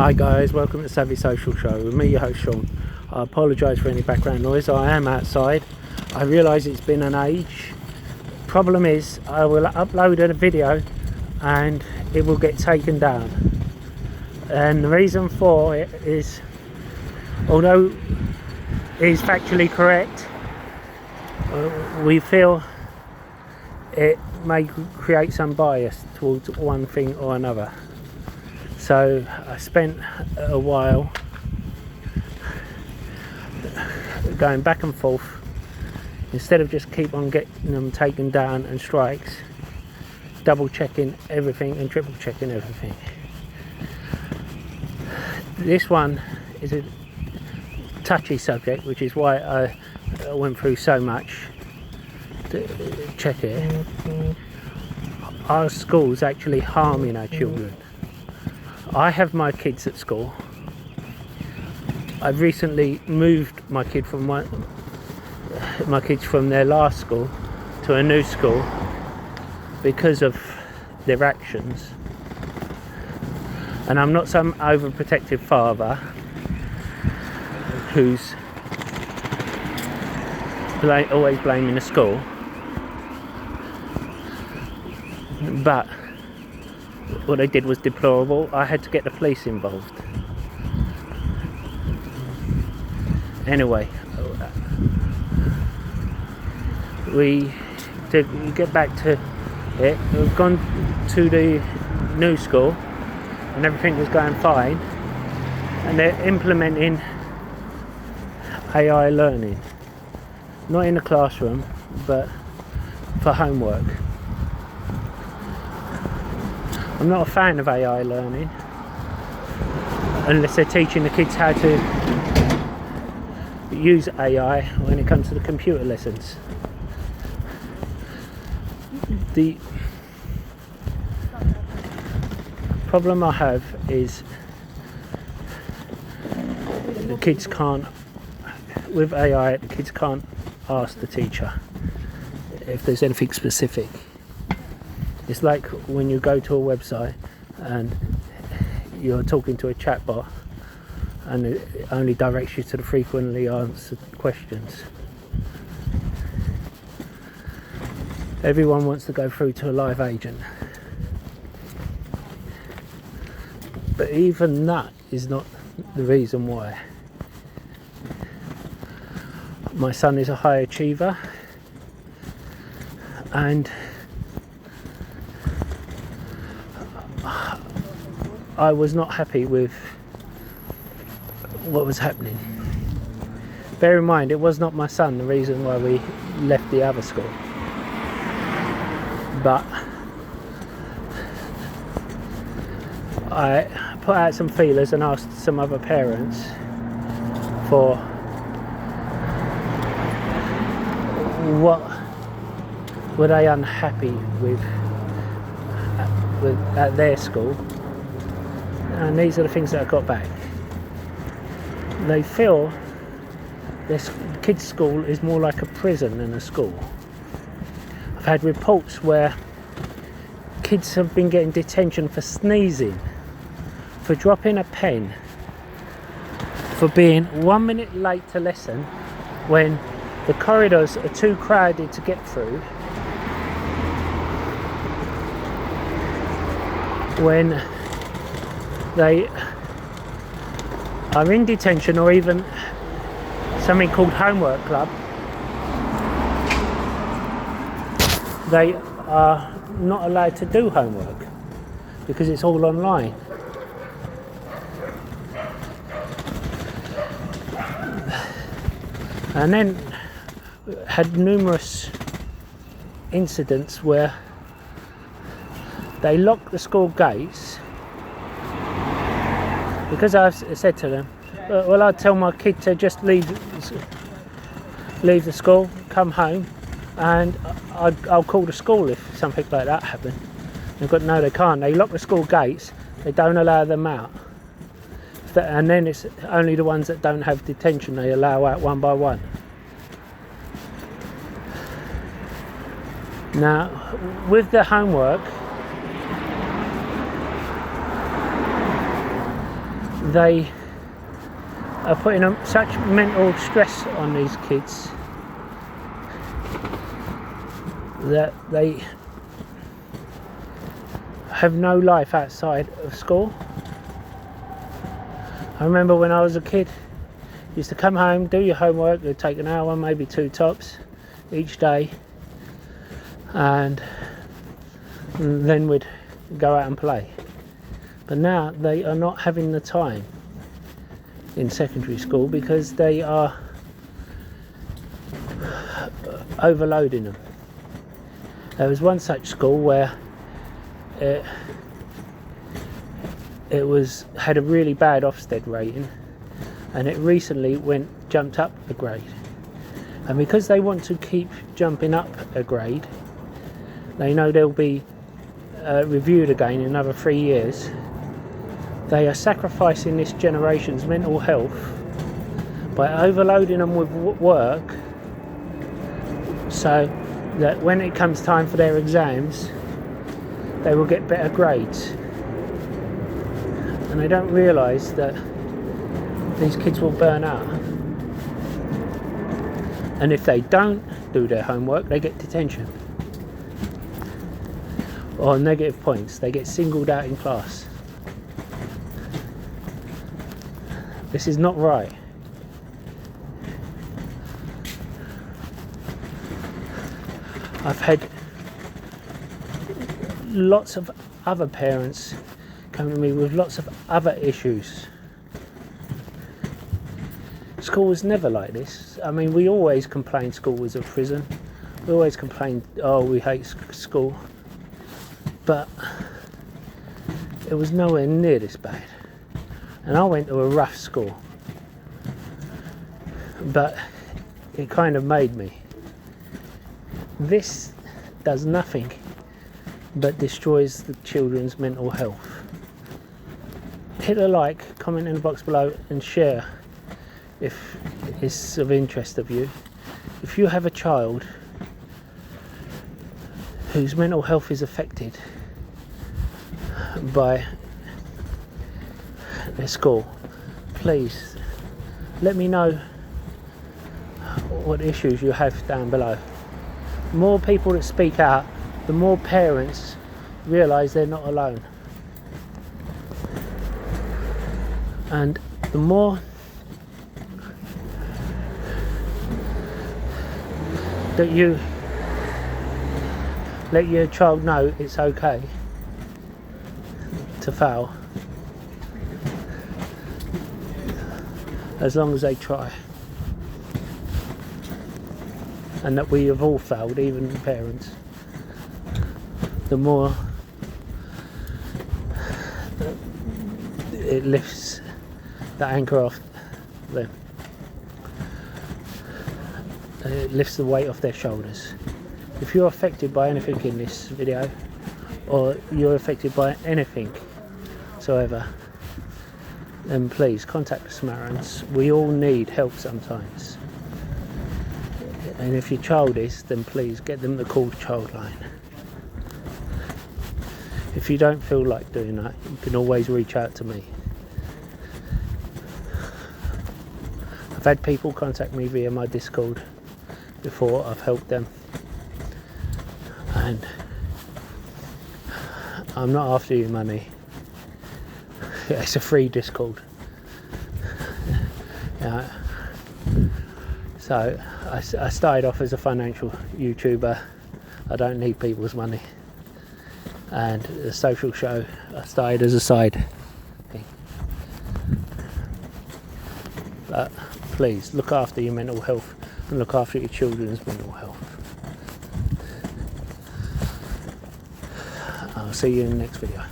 Hi guys, welcome to Savvy Social Show with me, your host Sean. I apologise for any background noise. I am outside. I realise it's been an age. Problem is, I will upload a video and it will get taken down. And the reason for it is, although it is factually correct, we feel it may create some bias towards one thing or another. So I spent a while going back and forth, instead of just keep on getting them taken down and strikes, double checking everything and triple checking everything. This one is a touchy subject, which is why I went through so much to check it. Our school's actually harming our children. I have my kids at school. I've recently moved my kids from their last school to a new school because of their actions. And I'm not some overprotective father who's always blaming the school. But what they did was deplorable. I had to get the police involved. Anyway, we get back to it. We've gone to the new school and everything was going fine, and they're implementing AI learning, not in the classroom but for homework. I'm not a fan of AI learning unless they're teaching the kids how to use AI when it comes to the computer lessons. The problem I have is the kids can't, with AI, the kids can't ask the teacher if there's anything specific. It's like when you go to a website and you're talking to a chatbot and it only directs you to the frequently answered questions. Everyone wants to go through to a live agent. But even that is not the reason why. My son is a high achiever, and I was not happy with what was happening. Bear in mind, it was not my son the reason why we left the other school. But I put out some feelers and asked some other parents for what were they unhappy with at their school. And these are the things that I got back. They feel this kids' school is more like a prison than a school. I've had reports where kids have been getting detention for sneezing, for dropping a pen, for being 1 minute late to lesson when the corridors are too crowded to get through, when they are in detention, or even something called homework club. They are not allowed to do homework because it's all online. And then had numerous incidents where they locked the school gates because I've said to them, well, I'd tell my kid to just leave the school, come home, and I'll call the school if something like that happened. They've got, no, they can't. They lock the school gates, they don't allow them out. And then it's only the ones that don't have detention they allow out one by one. Now, with the homework, they are putting such mental stress on these kids that they have no life outside of school. I remember when I was a kid, you used to come home, do your homework, it would take an hour, maybe 2 tops each day, and then we'd go out and play. But now they are not having the time in secondary school because they are overloading them. There was one such school where it had a really bad Ofsted rating, and it recently jumped up a grade. And because they want to keep jumping up a grade, they know they'll be reviewed again in another 3 years. They are sacrificing this generation's mental health by overloading them with work, so that when it comes time for their exams, they will get better grades. And they don't realise that these kids will burn out. And if they don't do their homework, they get detention. Or negative points. They get singled out in class. This is not right. I've had lots of other parents come to me with lots of other issues. School was never like this. I mean, we always complained school was a prison. We always complained, oh, we hate school. But it was nowhere near this bad. And I went to a rough school. But it kind of made me. This does nothing but destroys the children's mental health. Hit a like, comment in the box below, and share if it's of interest of you. If you have a child whose mental health is affected by their school, please let me know what issues you have down below. The more people that speak out, the more parents realise they're not alone. And the more that you let your child know it's okay to fail, as long as they try. And that we have all failed, even parents. The more it lifts the anchor off them. It lifts the weight off their shoulders. If you're affected by anything in this video, or you're affected by anything whatsoever, then please contact the Samaritans. We all need help sometimes. And if your child is, then please get them to call Childline. If you don't feel like doing that, you can always reach out to me. I've had people contact me via my Discord before. I've helped them, and I'm not after your money. It's a free Discord. Yeah. So I started off as a financial YouTuber. I don't need people's money. And the social show, I started as a side thing. But please look after your mental health and look after your children's mental health. I'll see you in the next video.